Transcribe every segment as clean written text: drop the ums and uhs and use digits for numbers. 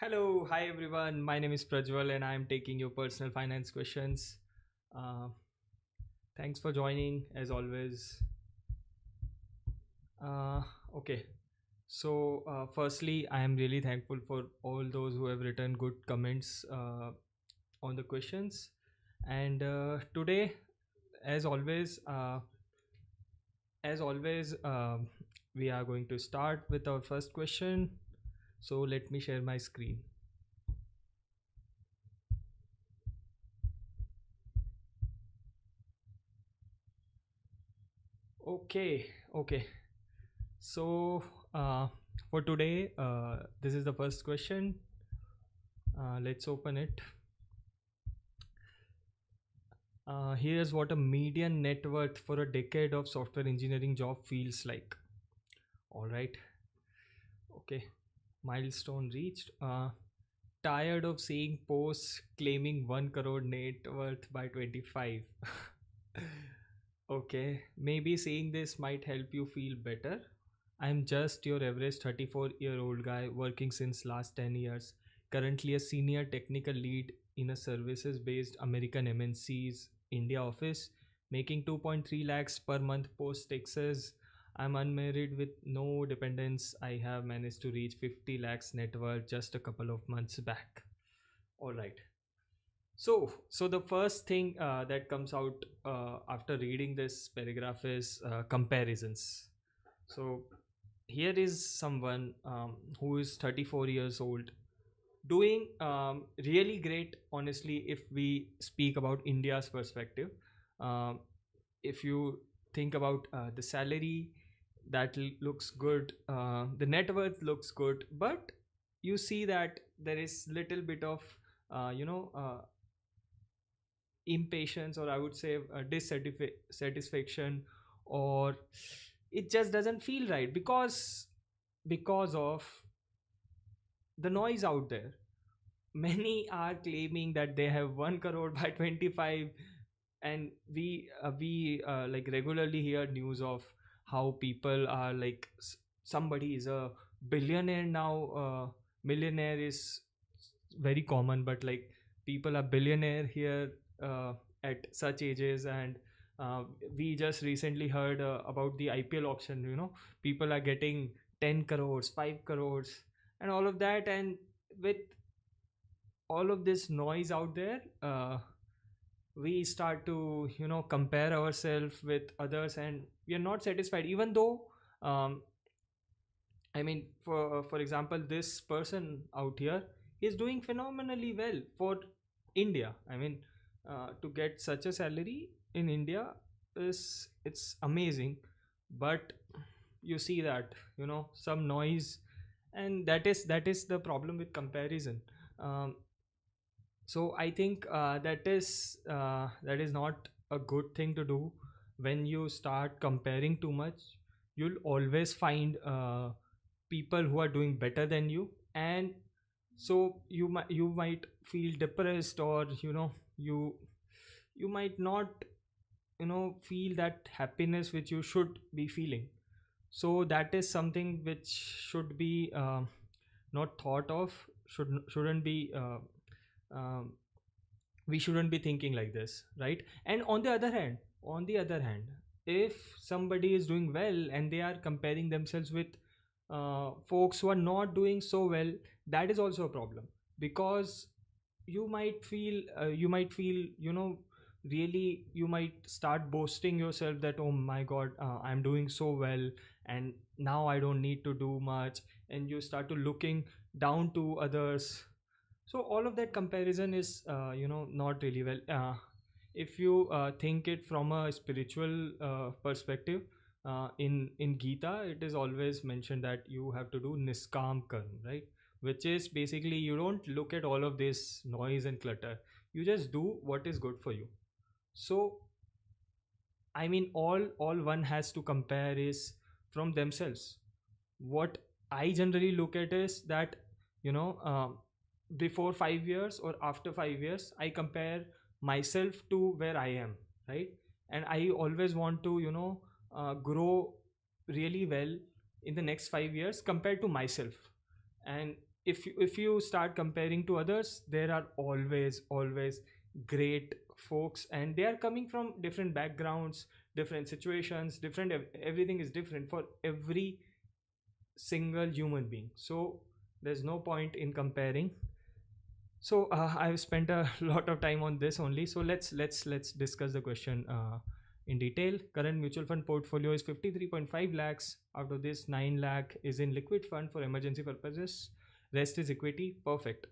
Hello, hi everyone. My name is Prajwal and I am taking your personal finance questions. Uh, Thanks for joining as always. Uh, okay, firstly, I am really thankful for all those who have written good comments on the questions. And today, as always, uh, as always, we are going to start with our first question. So let me share my screen. Okay, okay. So, for today, this is the first question. Let's open it. Here's what a median net worth for a decade of software engineering job feels like. All right. Okay. Milestone reached. Tired of seeing posts claiming 1 crore net worth by 25. Okay. Maybe saying this might help you feel better. I'm just your average 34-year-old guy working since last 10 years, currently a senior technical lead in a services based American MNC's India office, making 2.3 lakhs per month post taxes. I'm unmarried with no dependents. I have managed to reach 50 lakhs net worth just a couple of months back. All right. So the first thing that comes out after reading this paragraph is comparisons. So here is someone who is 34 years old doing really great, honestly, if we speak about India's perspective. um, if you think about the salary, looks good, the net worth looks good, but you see that there is little bit of impatience, or I would say dissatisfaction, or it just doesn't feel right because of the noise out there. Many are claiming that they have 1 crore by 25, and we like regularly hear news of how people are like somebody is a billionaire now. Millionaire is very common, but like people are billionaire here at such ages. And we just recently heard about the IPL auction. People are getting 10 crores, 5 crores, and all of that. And with all of this noise out there, we start to compare ourselves with others, and we are not satisfied, even though um, I mean, for example, this person out here is doing phenomenally well for India. I mean, to get such a salary in India is it's amazing. But you see that some noise, and that is the problem with comparison. um, so I think that is not a good thing to do. When you start comparing too much, you'll always find people who are doing better than you. And so you might feel depressed, or you might not feel that happiness which you should be feeling. So that is something which should be not thought of, shouldn't be um, we shouldn't be thinking like this, right? And on the other hand, if somebody is doing well and they are comparing themselves with folks who are not doing so well, that is also a problem. Because you might feel really, you might start boasting yourself that, oh my god, I'm doing so well, and now I don't need to do much. And you start to looking down to others. So all of that comparison is not really well. If you think it from a spiritual perspective, in Gita it is always mentioned that you have to do niskam karm, right? Which is basically, you don't look at all of this noise and clutter, you just do what is good for you. So I mean, all one has to compare is from themselves. What I generally look at is that, you know um, before 5 years or after 5 years, I compare myself to where I am, right? And I always want to grow really well in the next 5 years compared to myself. And if you start comparing to others, there are always great folks, and they are coming from different backgrounds, different situations, everything is different for every single human being. So there's no point in comparing. So I've spent a lot of time on this only. So let's discuss the question in detail. Current mutual fund portfolio is 53.5 lakhs. Out of this, 9 lakh is in liquid fund for emergency purposes. Rest is equity. Perfect.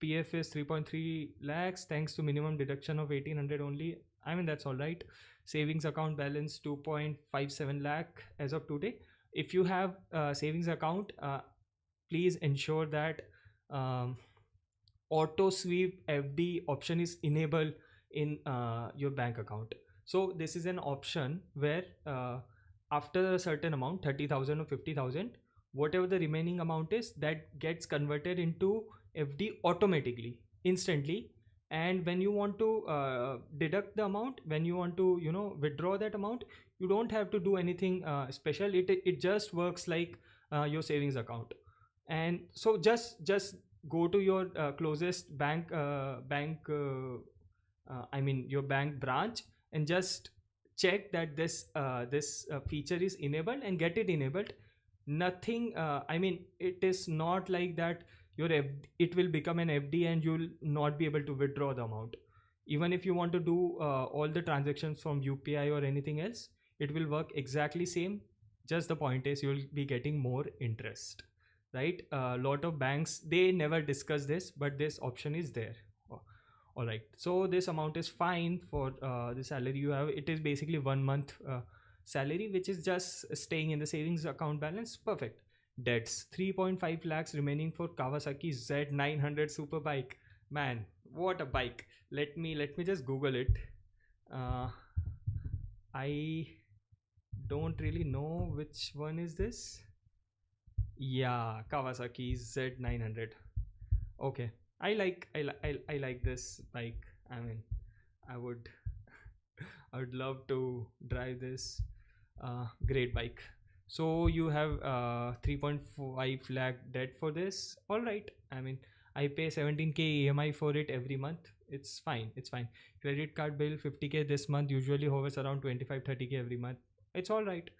PF is 3.3 lakhs thanks to minimum deduction of 1800 only. I mean, that's all right. Savings account balance 2.57 lakh as of today. If you have a savings account, please ensure that um, auto sweep FD option is enabled in your bank account. So this is an option where after a certain amount, 30,000 or 50,000, whatever the remaining amount is, that gets converted into FD automatically, instantly. And when you want to deduct the amount, when you want to withdraw that amount, you don't have to do anything special. It just works like your savings account. And so just go to your closest your bank branch, and just check that this feature is enabled and get it enabled. Nothing it is not like that it will become an FD and you'll not be able to withdraw the amount. Even if you want to do all the transactions from UPI or anything else, it will work exactly same. Just the point is you'll be getting more interest, right? A lot of banks, they never discuss this, but this option is there. Oh, all right, so this amount is fine for the salary you have. It is basically 1 month salary, which is just staying in the savings account balance. Perfect. Debts 3.5 lakhs remaining for Kawasaki Z900 super bike. Man, what a bike. Let me just google it. I don't really know which one is this. Yeah, Kawasaki Z900. Okay, I like this bike. I mean, I would I would love to drive this. Great bike. So you have 3.5 lakh debt for this. All right. I mean, I pay 17k EMI for it every month. It's fine. It's fine. Credit card bill 50k this month. Usually hovers around 25-30k every month. It's all right,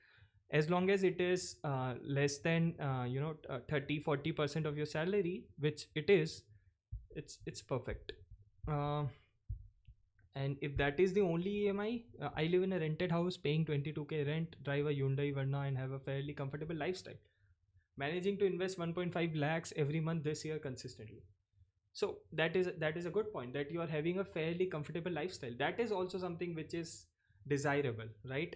as long as it is less than 30-40% of your salary, which it is. It's perfect. uh, and if that is the only EMI, I live in a rented house paying 22k rent, drive a Hyundai Verna, and have a fairly comfortable lifestyle, managing to invest 1.5 lakhs every month this year consistently. So that is a good point, that you are having a fairly comfortable lifestyle. That is also something which is desirable, right?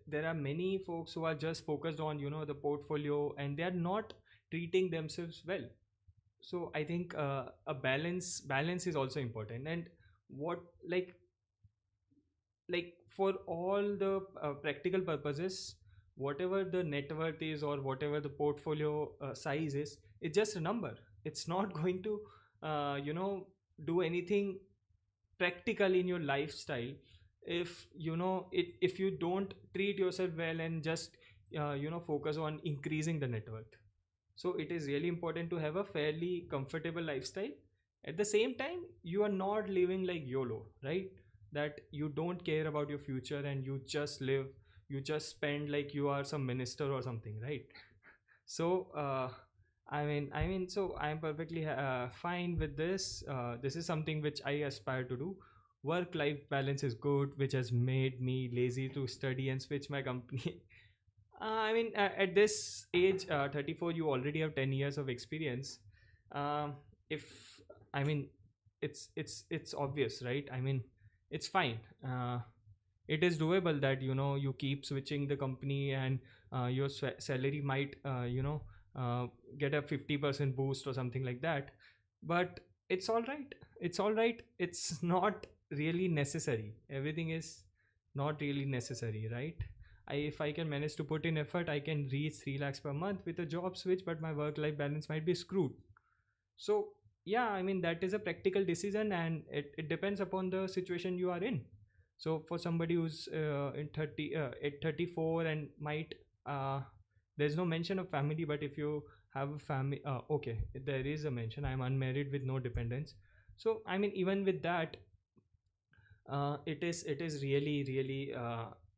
There are many folks who are just focused on the portfolio, and they are not treating themselves well. So I think a balance is also important. And what like for all the practical purposes, whatever the net worth is or whatever the portfolio size is, it's just a number. It's not going to uh, you know do anything practical in your lifestyle if if you don't treat yourself well and just focus on increasing the net worth. So it is really important to have a fairly comfortable lifestyle. At the same time, you are not living like YOLO, right? That you don't care about your future and you just live, you just spend like you are some minister or something, right? So so I'm perfectly fine with this. This is something which I aspire to do. Work life balance is good, which has made me lazy to study and switch my company. At this age, 34, you already have 10 years of experience. If I mean, it's obvious, right? I mean, it's fine. It is doable that you keep switching the company, and your salary might get a 50% boost or something like that. But it's all right. It's all right. It's not really necessary. Everything is not really necessary, right? If I can manage to put in effort, I can reach 3 lakhs per month with a job switch, but my work life balance might be screwed. So, yeah, I mean, that is a practical decision, and it depends upon the situation you are in. So, for somebody who's at 34 and might There's no mention of family, but if you have a family, okay, there is a mention, I'm unmarried with no dependents. So I mean, even with that, it is really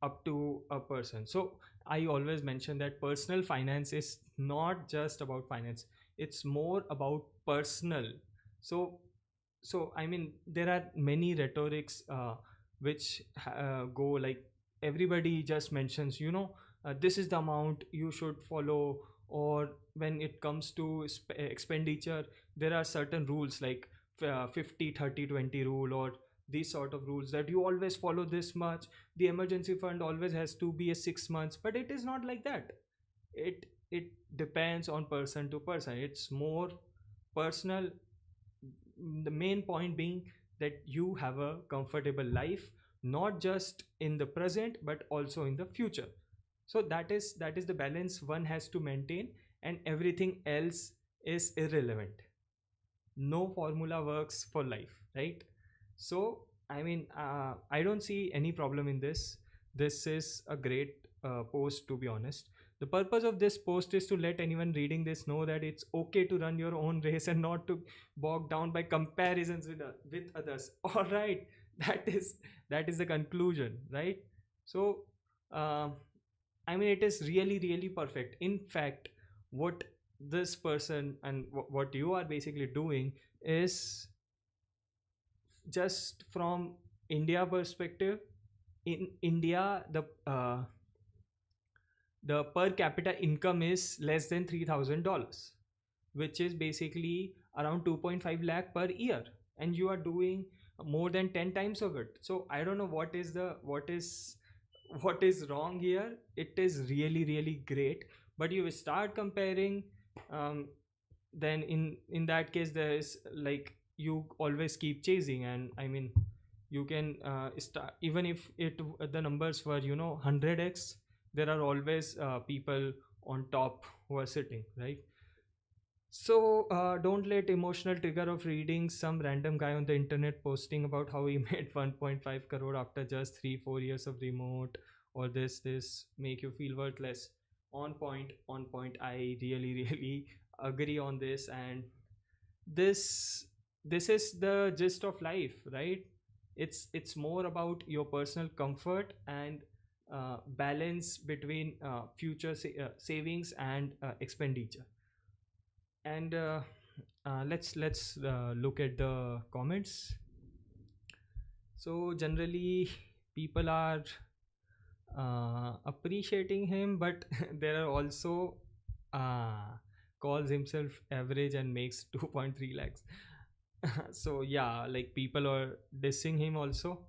up to a person. So I always mention that personal finance is not just about finance, it's more about personal. So I mean, there are many rhetorics which go like, everybody just mentions, this is the amount you should follow. Or when it comes to expenditure, there are certain rules like 50 30 20 rule, or these sort of rules that you always follow this much. The emergency fund always has to be a 6 months, but it is not like that. It depends on person to person, it's more personal. The main point being that you have a comfortable life, not just in the present but also in the future. So that is the balance one has to maintain, and everything else is irrelevant. No formula works for life, right? So I mean, I don't see any problem in this. This is a great post, to be honest. The purpose of this post is to let anyone reading this know that it's okay to run your own race and not to bog down by comparisons with others. All right, that is the conclusion, right? So um I mean, it is really perfect. In fact, what this person and what you are basically doing is, just from India perspective. In India, the per capita income is less than $3,000, which is basically around 2.5 lakh per year, and you are doing more than 10 times of it. So I don't know what is wrong here. It is really great, but you start comparing, um, then in that case, there is like, you always keep chasing. And I mean, you can start, even if the numbers were 100x, there are always people on top who are sitting, right? So don't let emotional trigger of reading some random guy on the internet posting about how he made 1.5 crore after just 3 4 years of remote, or this make you feel worthless. On point, I really agree on this. And this this is the gist of life, right? It's more about your personal comfort and balance between future savings and expenditure. And let's look at the comments. So generally, people are appreciating him, but there are also uh, calls himself average and makes 2.3 lakhs. So yeah, like, people are dissing him also.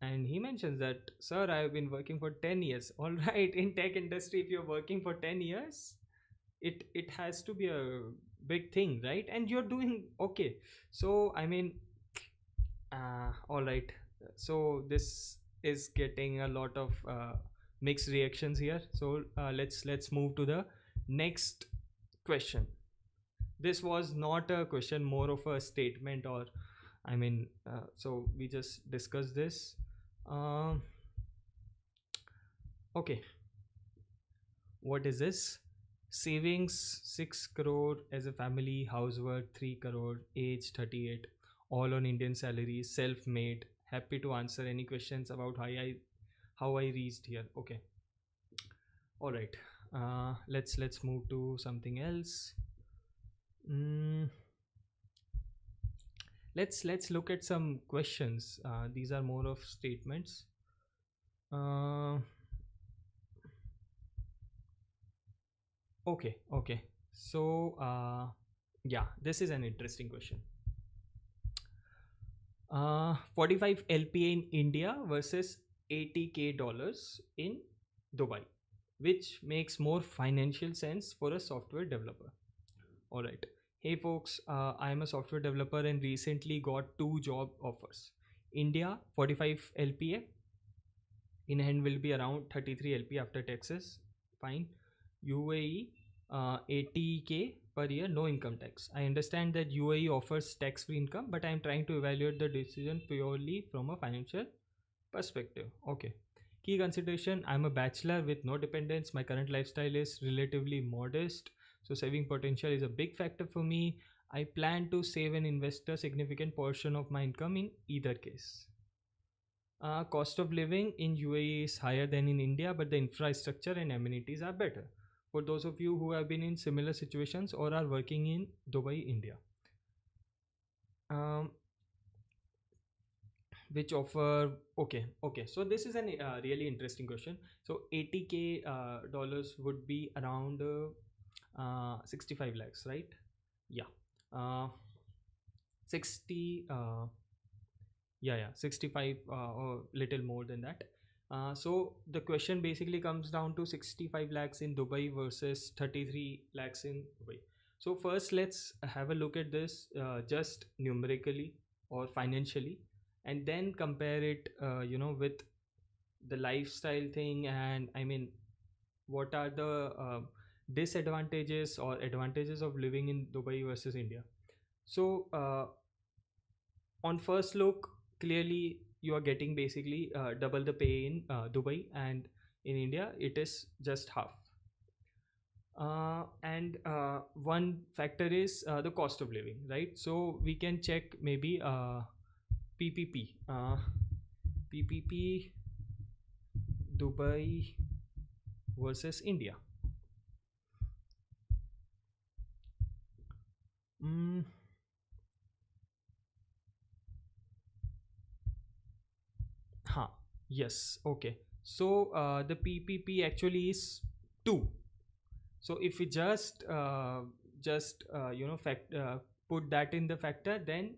And he mentions that, sir, I have been working for 10 years. All right, in tech industry, if you're working for 10 years, it has to be a big thing, right? And you're doing okay. So I mean, all right. So this is getting a lot of mixed reactions here. So let's move to the next question. This was not a question, more of a statement, or I mean, so we just discussed this. um okay, what is this? Savings 6 crore as a family, house worth 3 crore, age 38, all on Indian salary, self made. Happy to answer any questions about how I reached here. Okay, all right. Let's move to something else. mm, let's look at some questions. These are more of statements. uh, okay, so yeah, this is an interesting question. 45 LPA in India versus 80k dollars in Dubai. Which makes more financial sense for a software developer? All right. Hey folks, I am a software developer and recently got two job offers. India 45 LPA in hand will be around 33 LP after taxes. Fine. UAE 80k per year, no income tax. I understand that UAE offers tax free income, but I am trying to evaluate the decision purely from a financial perspective. Okay. Key consideration: I'm a bachelor with no dependents. My current lifestyle is relatively modest, so saving potential is a big factor for me. I plan to save and invest a significant portion of my income in either case. Cost of living in UAE is higher than in India, but the infrastructure and amenities are better. For those of you who have been in similar situations or are working in Dubai, India, um, which offer okay. So this is an really interesting question. So 80k dollars would be around 65 lakhs, right? Yeah. Uh, 60 yeah 65 or little more than that. So the question basically comes down to 65 lakhs in Dubai versus 33 lakhs in Dubai. So first let's have a look at this just numerically or financially, and then compare it with the lifestyle thing. And I mean, what are the disadvantages or advantages of living in Dubai versus India? So on first look, clearly you are getting basically double the pay in Dubai, and in India it is just half. And one factor is the cost of living, right? So we can check maybe PPP, PPP Dubai versus India. Mm, huh. Yes. Okay. So the PPP actually is two. So if we just put that in the factor, then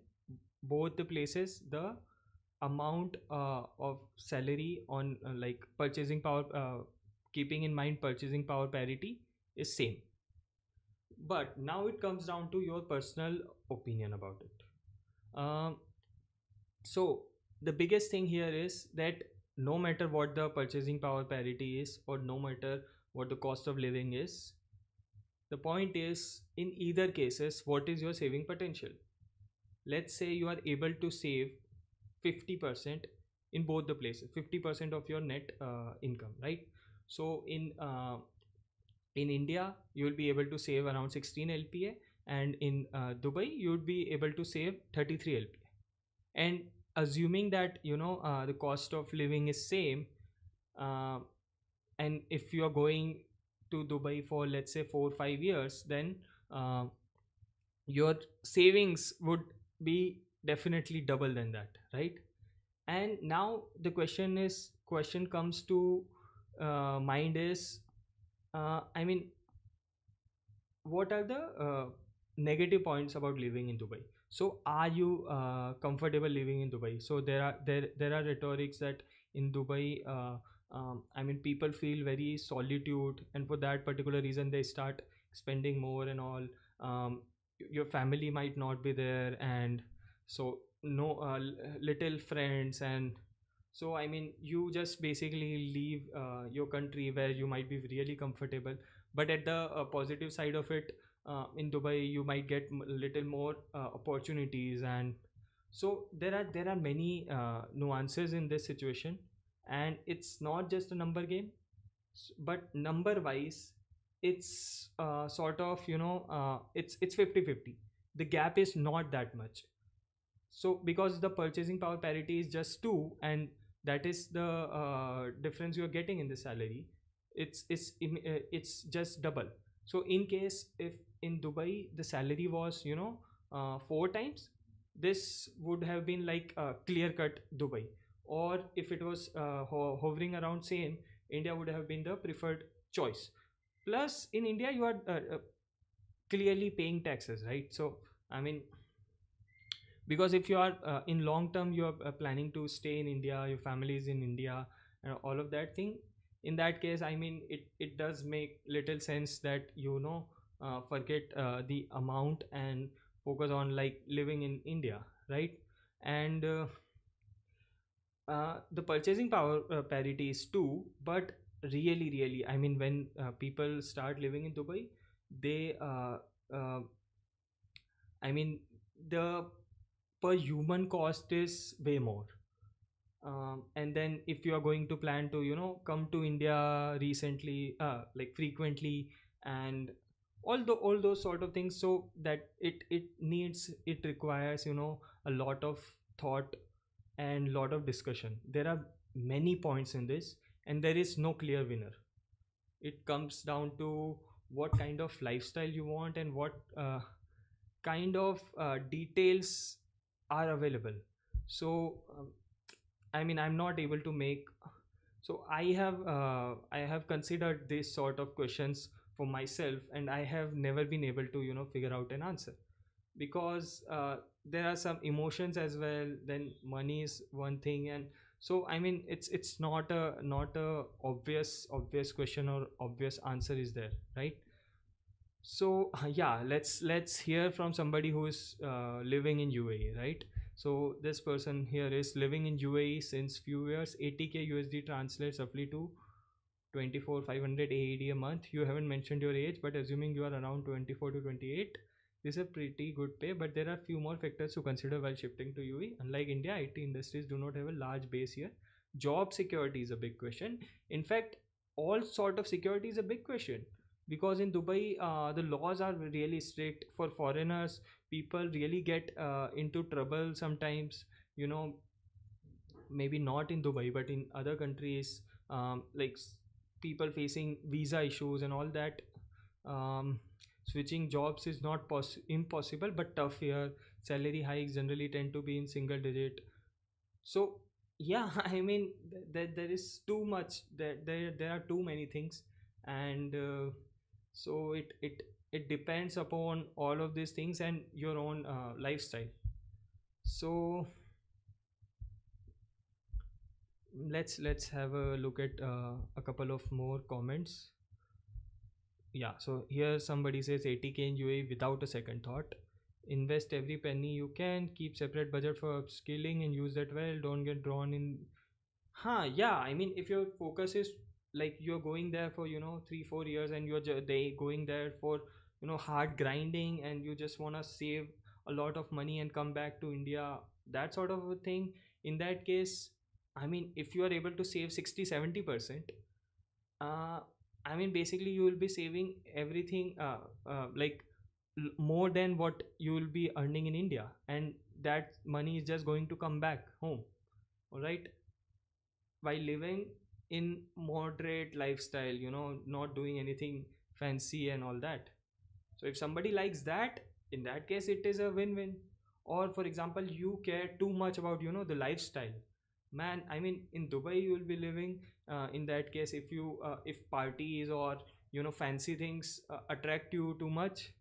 both the places, the amount of salary on like purchasing power, keeping in mind purchasing power parity, is same. But now it comes down to your personal opinion about it. um, so the biggest thing here is that no matter what the purchasing power parity is, or no matter what the cost of living is, the point is, in either cases, what is your saving potential? Let's say you are able to save 50% in both the places, 50% of your net income, right? So in India, you will be able to save around 16 LPA, and in Dubai, you would be able to save 33 LPA. And assuming that the cost of living is same, uh, and if you are going to Dubai for, let's say, 4 or 5 years, then uh, your savings would be definitely double than that, right? And now the question comes to mind is, I mean, what are the negative points about living in Dubai? So are you comfortable living in Dubai? So there are rhetorics that in Dubai, I mean, people feel very solitude, and for that particular reason they start spending more and all. Your family might not be there, and so no little friends. And so I mean, you just basically leave your country where you might be really comfortable. But at the positive side of it, in Dubai you might get little more opportunities. And so there are many nuances in this situation, and it's not just a number game. But number wise, it's sort of it's 50-50. The gap is not that much. So because the purchasing power parity is just 2, and that is the difference you are getting in the salary, it's just double. So in case if in Dubai the salary was 4 times, this would have been like clear cut Dubai. Or if it was hovering around same, India would have been the preferred choice. Plus in India you are clearly paying taxes, right? So I mean, because if you are in long term, you are planning to stay in India, your family is in India, and all of that thing, in that case, I mean, it does make little sense that forget the amount and focus on like living in India, right? And the purchasing power parity is too, but really, I mean, when people start living in Dubai, they uh, I mean, the per human cost is way more. And then if you are going to plan to come to India recently, like frequently, and all those sort of things, so that it requires a lot of thought and lot of discussion. There are many points in this, and there is no clear winner. It comes down to what kind of lifestyle you want, and what kind of details are available. So I mean, I'm not able to make. So I have considered this sort of questions for myself, and I have never been able to figure out an answer, because there are some emotions as well. Then money is one thing, and so I mean, it's not a obvious question or obvious answer is there, right? So yeah, let's hear from somebody who is living in UAE, right? So this person here is living in UAE since few years. 80K USD translates roughly to 24,500 AED a month. You haven't mentioned your age, but assuming you are around 24 to 28, this is a pretty good pay. But there are few more factors to consider while shifting to UAE. Unlike India, IT industries do not have a large base here. Job security is a big question. In fact, all sort of security is a big question, because in Dubai, the laws are really strict for foreigners. People really get into trouble sometimes. You know, maybe not in Dubai, but in other countries, like people facing visa issues and all that. Um, Switching jobs is not impossible, but tough here. Salary hikes generally tend to be in single digit. So yeah, I mean, there is too much. There are too many things, and so it depends upon all of these things and your own lifestyle. So let's have a look at a couple of more comments. Yeah, so here somebody says 80K in UAE without a second thought. Invest every penny you can, keep separate budget for upskilling and use that well. Don't get drawn in. Huh, yeah, I mean, if your focus is like you're going there for 3 4 years, and they going there for hard grinding, and you just want to save a lot of money and come back to India, that sort of a thing. In that case, I mean, if you are able to save 60 70%, uh I mean, basically you will be saving everything, like more than what you will be earning in India, and that money is just going to come back home. All right, while living in moderate lifestyle, not doing anything fancy and all that. So if somebody likes that, in that case it is a win-win. Or for example, you care too much about the lifestyle, man. I mean, in Dubai you will be living, in that case, if parties or fancy things attract you too much,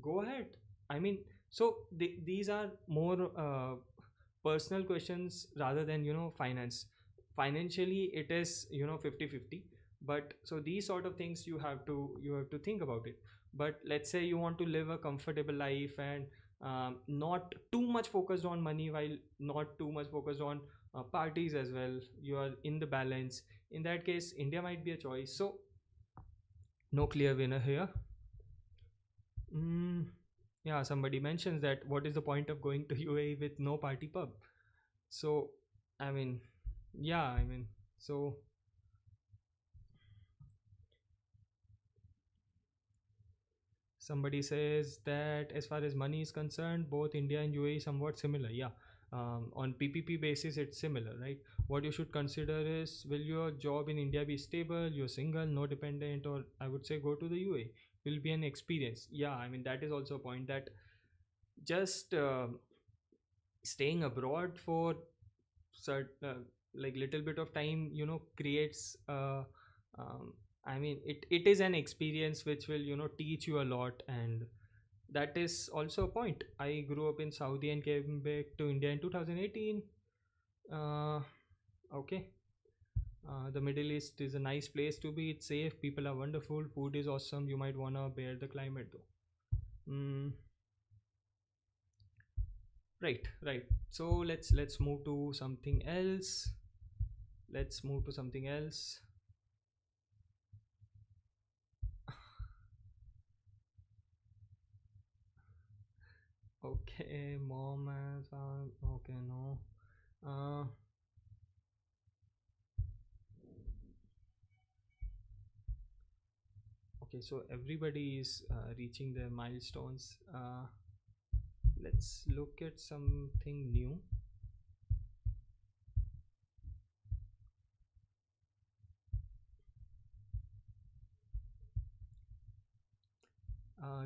go ahead. I mean, so these are more personal questions rather than finance. Financially it is 50-50, but so these sort of things you have to think about it. But let's say you want to live a comfortable life, and not too much focused on money, while not too much focused on parties as well. You are in the balance. In that case, India might be a choice. So no clear winner here. mm, yeah, somebody mentions that what is the point of going to UAE with no party pub. So I mean, yeah, I mean, so somebody says that as far as money is concerned, both India and UAE somewhat similar. Yeah, on PPP basis, it's similar, right? What you should consider is, will your job in India be stable? You're single, no dependent, or I would say go to the UAE. Will be an experience. Yeah, I mean, that is also a point, that just staying abroad for like little bit of time creates um, I mean, it is an experience which will teach you a lot, and that is also a point. I grew up in Saudi and came back to India in 2018. uh, okay. The Middle East is a nice place to be. It's safe, people are wonderful, food is awesome. You might want to bear the climate though. Right, right. So let's move to something else. Let's move to something else. Okay, mom has okay, no. uh, okay, so everybody is reaching their milestones. Let's look at something new.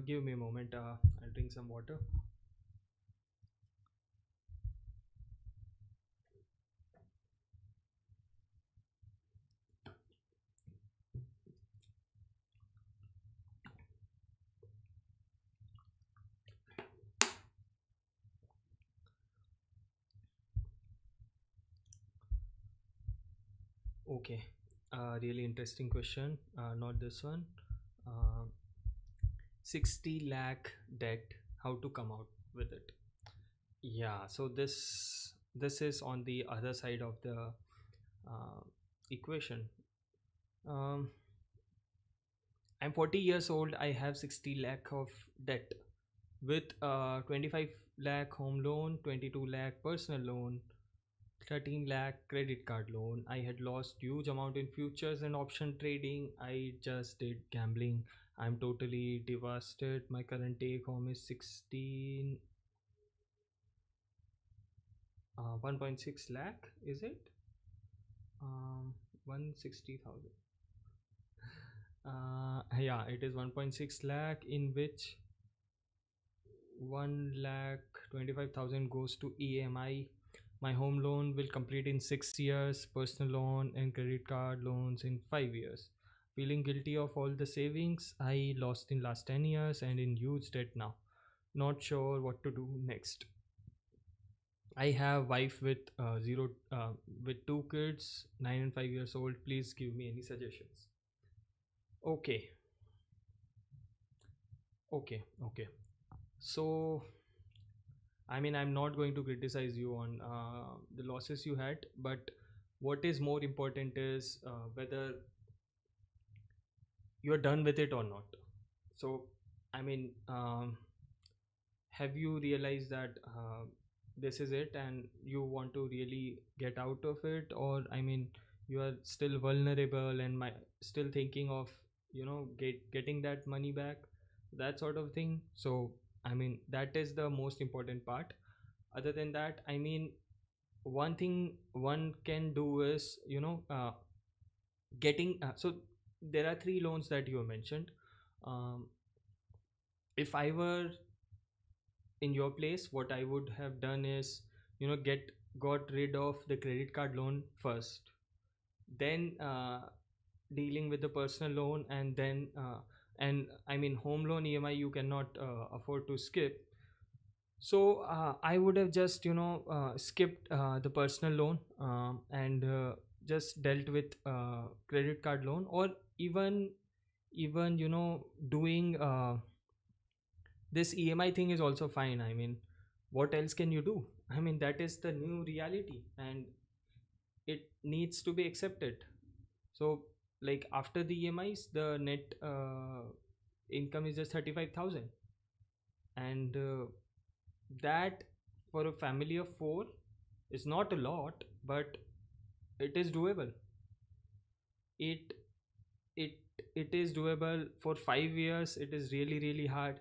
Give me a moment. I'll drink some water. Okay, really interesting question. Not this one. Uh, 60 lakh debt. How to come out with it? Yeah. So this is on the other side of the uh, equation. Um, I'm 40 years old. I have 60 lakh of debt with 25 lakh home loan, 22 lakh personal loan, 13 lakh credit card loan. I had lost huge amount in futures and option trading. I just did gambling. I'm totally devastated. My current take home is 1.6 lakh. Is it? 160,000. Yeah, it is 1.6 lakh, in which 1 lakh 25,000 goes to EMI. My home loan will complete in 6 years, personal loan and credit card loans in 5 years. Feeling guilty of all the savings I lost in last 10 years and in huge debt now. Not sure what to do next. I have wife with zero with two kids, 9 and 5 years old. Please give me any suggestions. Okay. Okay. Okay. So I mean, I'm not going to criticize you on the losses you had, but what is more important is whether you're done with it or not. So, I mean, have you realized that this is it and you want to really get out of it? Or, I mean, you are still vulnerable and still thinking of, getting that money back, that sort of thing. So, I mean, that is the most important part. Other than that, I mean, one thing one can do is getting so there are three loans that you mentioned. um, if I were in your place, what I would have done is get got rid of the credit card loan first, then dealing with the personal loan, and I mean, home loan EMI you cannot afford to skip. So I would have just skipped the personal loan, and just dealt with credit card loan, or even doing this EMI thing is also fine. I mean, what else can you do? I mean, that is the new reality, and it needs to be accepted. So, like, after the EMIs, the net income is just 35,000, and that, for a family of four, is not a lot, but it is doable. It it it is doable. For 5 years it is really really hard,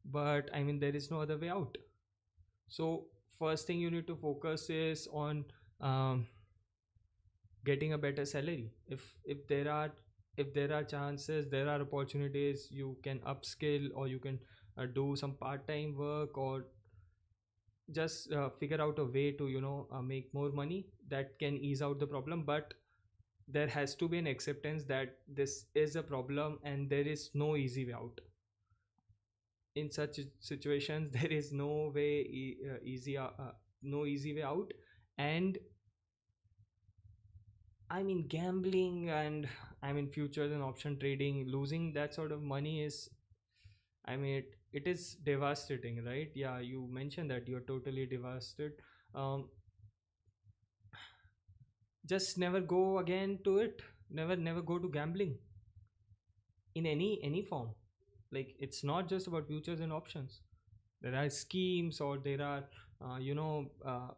but I mean, there is no other way out. So first thing you need to focus is on um, getting a better salary. If there are chances, there are opportunities, you can upskill, or you can do some part-time work, or just figure out a way to make more money. That can ease out the problem, but there has to be an acceptance that this is a problem and there is no easy way out. In such situations there is no way easy no easy way out. And I mean, gambling and I mean futures and option trading, losing that sort of money is, I mean, it is devastating, right? Yeah, you mentioned that you're totally devastated. um, just never go again to it. Never go to gambling in any form. Like, it's not just about futures and options. There are schemes, or there are uh, you know uh,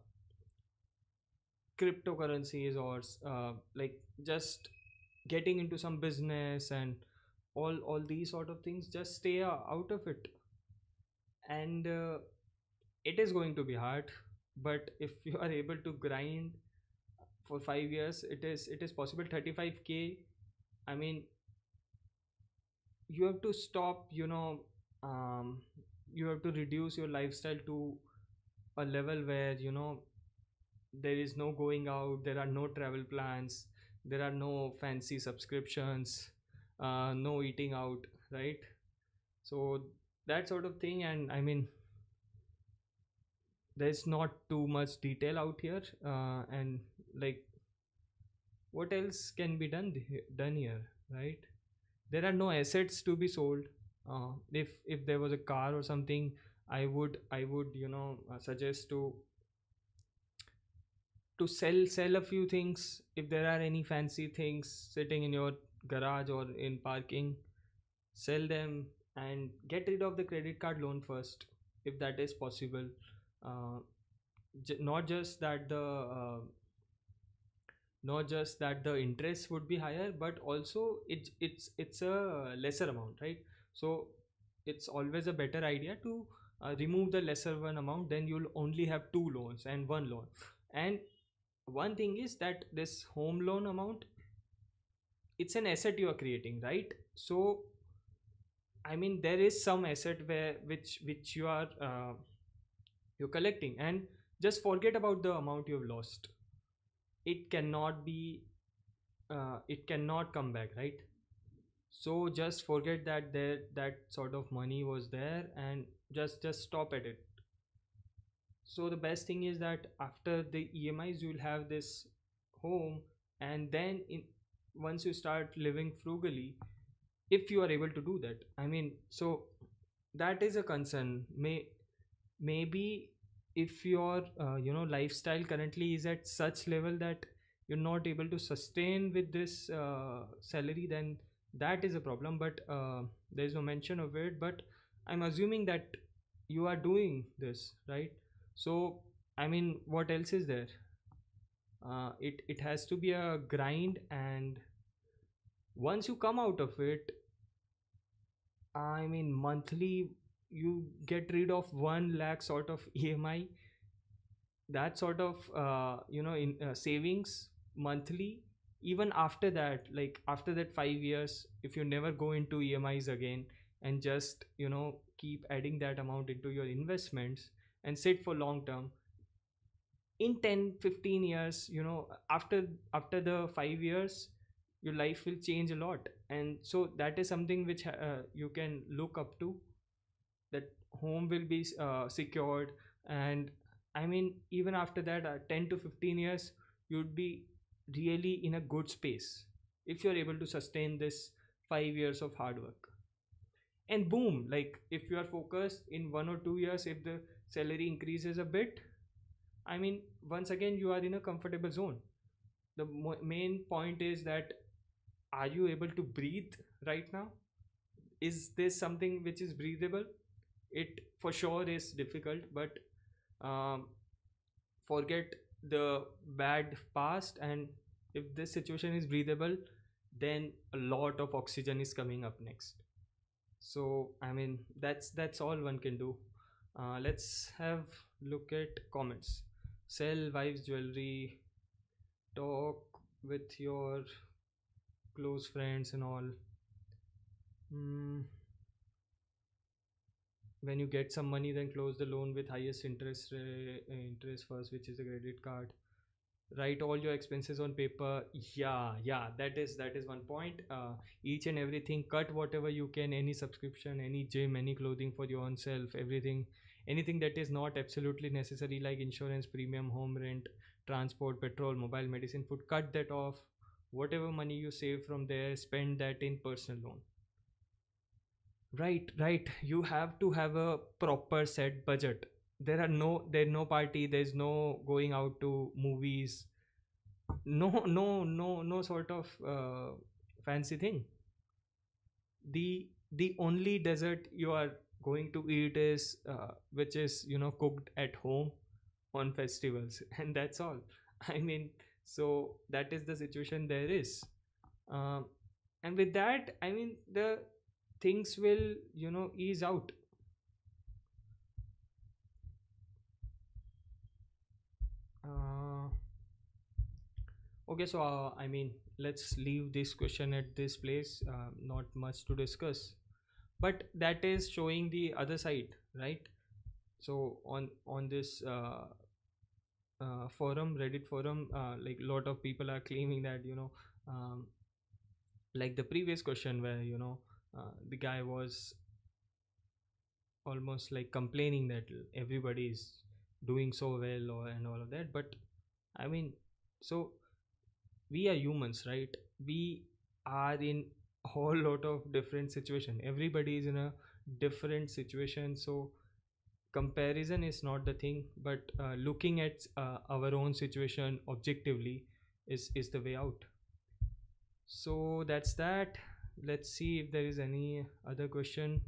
cryptocurrencies or like just getting into some business and all these sort of things, just stay out of it. And it is going to be hard, but if you are able to grind for 5 years, it is possible. 35K, I mean, you have to stop, um, you have to reduce your lifestyle to a level where there is no going out, there are no travel plans, there are no fancy subscriptions, no eating out, right? So that sort of thing. And I mean, there's not too much detail out here, and like, what else can be done here, right? There are no assets to be sold. If there was a car or something, I would suggest to sell a few things. If there are any fancy things sitting in your garage or in parking, sell them and get rid of the credit card loan first, if that is possible. uh, not just that the interest would be higher, but also it's a lesser amount, right? So it's always a better idea to remove the lesser one amount, then you'll only have two loans and one loan. And one thing is that this home loan amount, it's an asset you are creating, right? So I mean, there is some asset where which you're collecting, and just forget about the amount you've lost. It cannot be it cannot come back, right? So just forget that that sort of money was there, and just stop at it. So the best thing is that after the EMIs, you'll have this home. And then in once you start living frugally, if you are able to do that, I mean, so that is a concern. Maybe if your lifestyle currently is at such level that you're not able to sustain with this salary, then that is a problem. But there is no mention of it, but I'm assuming that you are doing this, right? So I mean, what else is there? It has to be a grind, and once you come out of it, I mean, monthly you get rid of 1 lakh sort of EMI, that sort of in savings monthly. Even after that, like after that 5 years, if you never go into EMIs again, and just keep adding that amount into your investments and sit for long term, in 10-15 years, after the 5 years, your life will change a lot. And so that is something which you can look up to, that home will be secured. And I mean, even after that, 10 to 15 years, you'd be really in a good space if you're able to sustain this 5 years of hard work. And boom, like if you are focused, in 1 or 2 years, if the salary increases a bit, I mean, once again, you are in a comfortable zone. The main point is that, are you able to breathe right now? Is this something which is breathable? It for sure is difficult, but um, forget the bad past. And if this situation is breathable, then a lot of oxygen is coming up next. So I mean, that's all one can do. Let's have look at comments. Sell wives jewelry, talk with your close friends and all. Hmm. When you get some money, then close the loan with highest interest first, which is a credit card. Write all your expenses on paper. Yeah, that is one point. Each and everything, cut whatever you can, any subscription, any gym, any clothing for your own self, everything, anything that is not absolutely necessary, like insurance premium, home rent, transport, petrol, mobile, medicine, food, cut that off. Whatever money you save from there, spend that in personal loan. Right. You have to have a proper set budget. There's no party, there's no going out to movies, no sort of fancy thing. The only dessert you are going to eat is which is cooked at home on festivals, and that's all. I mean, so that is the situation there is. Um, and with that, I mean, the things will, ease out. Uh, okay, so I mean, let's leave this question at this place. Not much to discuss, but that is showing the other side, right? So on this forum, Reddit forum, like a lot of people are claiming that, um, like the previous question where, the guy was almost like complaining that everybody is doing so well or and all of that. But I mean, so we are humans, right? We are in a whole lot of different situation. Everybody is in a different situation. So comparison is not the thing, but looking at our own situation objectively is the way out. So that's that. Let's see if there is any other question.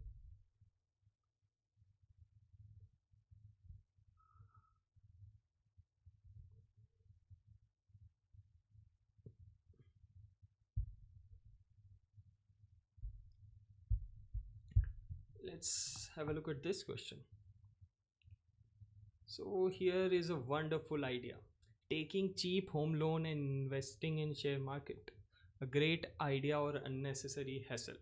Let's have a look at this question. So here is a wonderful idea. Taking cheap home loan and investing in share market. A great idea or unnecessary hassle.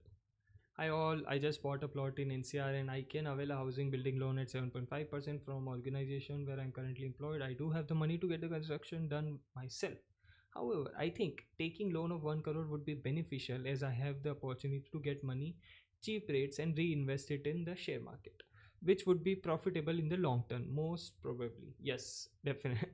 I just bought a plot in NCR and I can avail a housing building loan at 7.5% from organization where I'm currently employed. I do have the money to get the construction done myself. However, I think taking loan of 1 crore would be beneficial as I have the opportunity to get money cheap rates and reinvest it in the share market, which would be profitable in the long term, most probably. Yes, definitely.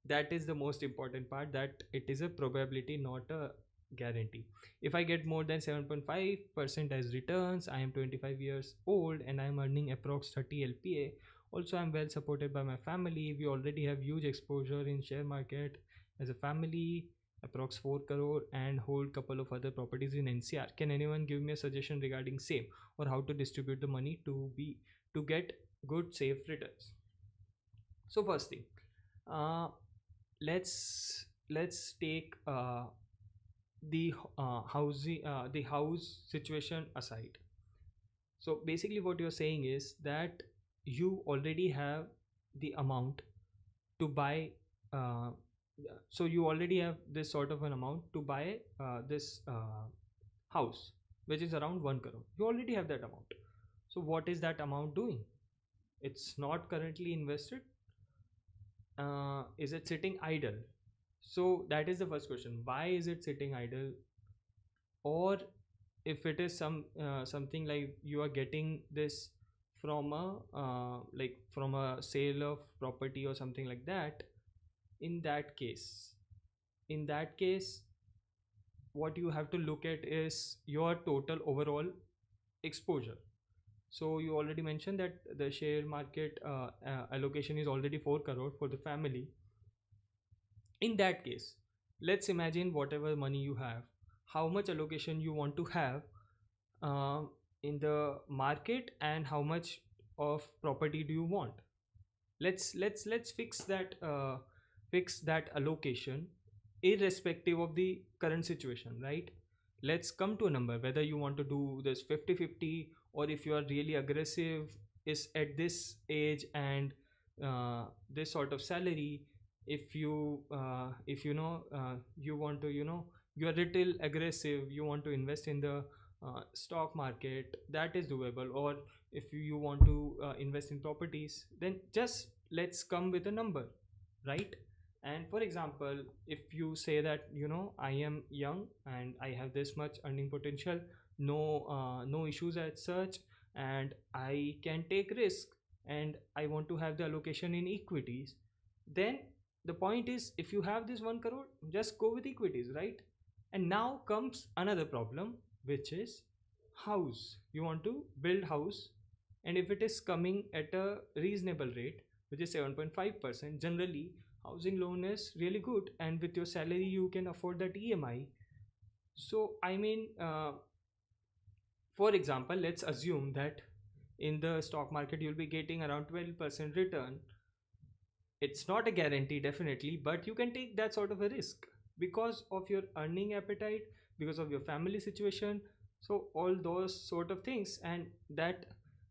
That is the most important part, that it is a probability, not a guarantee. If I get more than 7.5% as returns, I am 25 years old and I am earning approx 30 LPA. Also, I am well supported by my family. We already have huge exposure in share market as a family, approx 4 crore, and hold couple of other properties in NCR. Can anyone give me a suggestion regarding same, or how to distribute the money to get good safe returns? So first thing, uh, let's take the house situation aside. So basically what you're saying is that you already have the amount to buy, uh, so you already have this sort of an amount to buy this house, which is around 1 crore. You already have that amount. So what is that amount doing? It's not currently invested. Is it sitting idle? So that is the first question. Why is it sitting idle? Or if it is something like you are getting this from a from a sale of property or something like that, in that case, in that case what you have to look at is your total overall exposure. So you already mentioned that the share market allocation is already 4 crore for the family. In that case, let's imagine whatever money you have, how much allocation you want to have uh, in the market, and how much of property do you want. Let's fix that allocation irrespective of the current situation, right? Let's come to a number whether you want to do this 50-50, or if you are really aggressive, is at this age and this sort of salary. If you know you want to, you are little aggressive, you want to invest in the stock market, that is doable. Or if you want to invest in properties, then just let's come with a number, right? And for example, if you say that, I am young and I have this much earning potential, no issues as such, and I can take risk, and I want to have the allocation in equities, then the point is, if you have this 1 crore, just go with equities, right? And now comes another problem, which is house. You want to build house, and if it is coming at a reasonable rate, which is 7.5%, generally housing loan is really good, and with your salary you can afford that EMI. So I mean, for example, let's assume that in the stock market you'll be getting around 12% return. it's not a guarantee definitely, but you can take that sort of a risk because of your earning appetite, because of your family situation, so all those sort of things. And that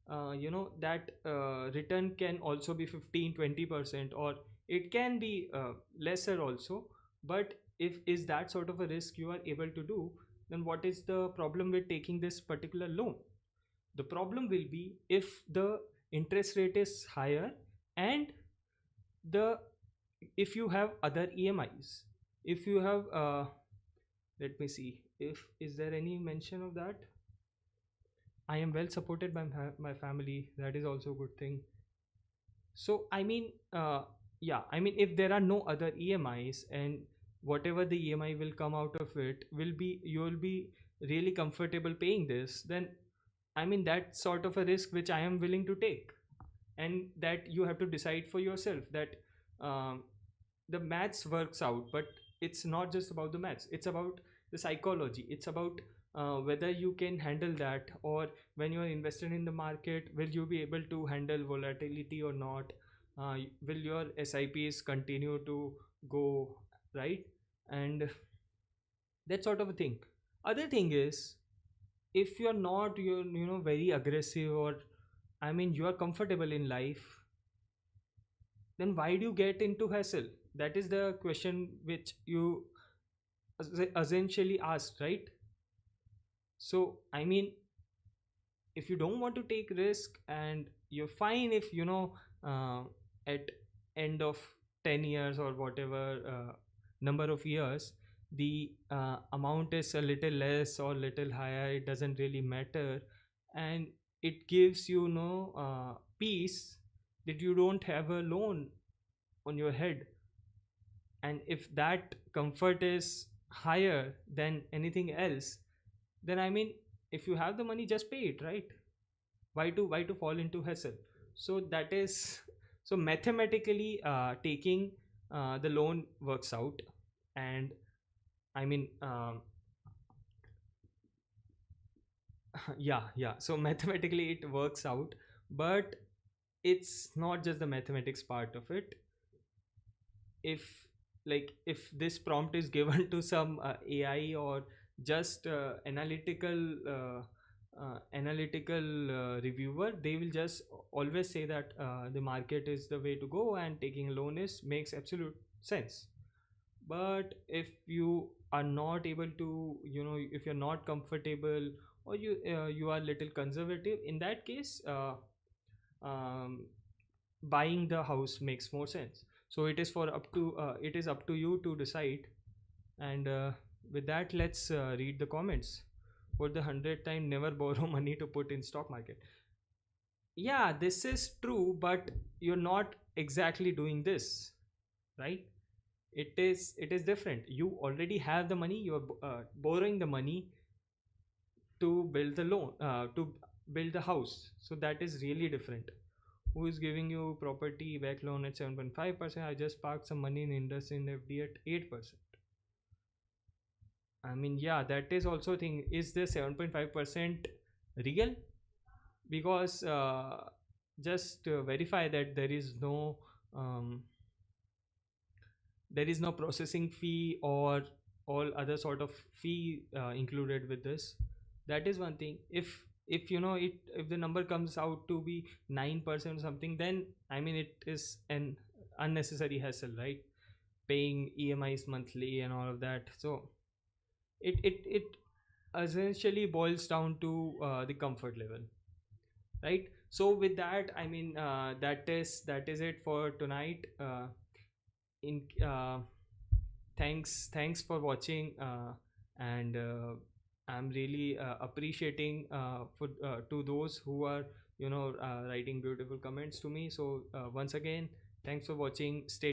that return can also be 15-20%, or it can be lesser also. But if is that sort of a risk you are able to do, then what is the problem with taking this particular loan? The problem will be if the interest rate is higher, and the if you have other EMIs, if you have let me see if is there any mention of that. I am well supported by my family, that is also a good thing. So I mean, yeah, I mean, if there are no other EMIs, and whatever the EMI will come out of it will be, you will be really comfortable paying this, then I mean, that sort of a risk which I am willing to take. And that you have to decide for yourself that um, the maths works out, but it's not just about the maths, it's about the psychology, it's about whether you can handle that, or when you're invested in the market, will you be able to handle volatility or not? Will your SIPs continue to go, right? And that sort of a thing. Other thing is, if you're not, very aggressive, or I mean, you are comfortable in life, then why do you get into hassle? That is the question which you essentially asked, right? So I mean, if you don't want to take risk, and you're fine if uh, at end of 10 years or whatever number of years, the amount is a little less or little higher, it doesn't really matter. And it gives peace that you don't have a loan on your head. And if that comfort is higher than anything else, then I mean, if you have the money, just pay it, right? Why to fall into hassle? So that is, so mathematically taking the loan works out. And I mean, yeah, yeah, so mathematically it works out. But it's not just the mathematics part of it. If, like, if this prompt is given to some AI, or just analytical reviewer, they will just always say that the market is the way to go, and taking a loan is makes absolute sense. But if you are not able to, if you're not comfortable, or you are little conservative, in that case, um, buying the house makes more sense. So it is up to you to decide. And with that, let's read the comments. For the 100th time, never borrow money to put in stock market. Yeah, this is true, but you're not exactly doing this, right? It is different. You already have the money, you're borrowing the money to build the loan, to build the house. So that is really different. Who is giving you property back loan at 7.5%? I just parked some money in Indus in FD at 8%. I mean, yeah, that is also a thing. Is the 7.5% real? Because just verify that um, there is no processing fee or all other sort of fee included with this. That is one thing. If if the number comes out to be 9% or something, then I mean, it is an unnecessary hassle, right? Paying EMIs monthly and all of that. So it essentially boils down to the comfort level, right? So with that, I mean, that is it for tonight. In Thanks for watching, and I'm really appreciating for to those who are writing beautiful comments to me. So once again, thanks for watching. Stay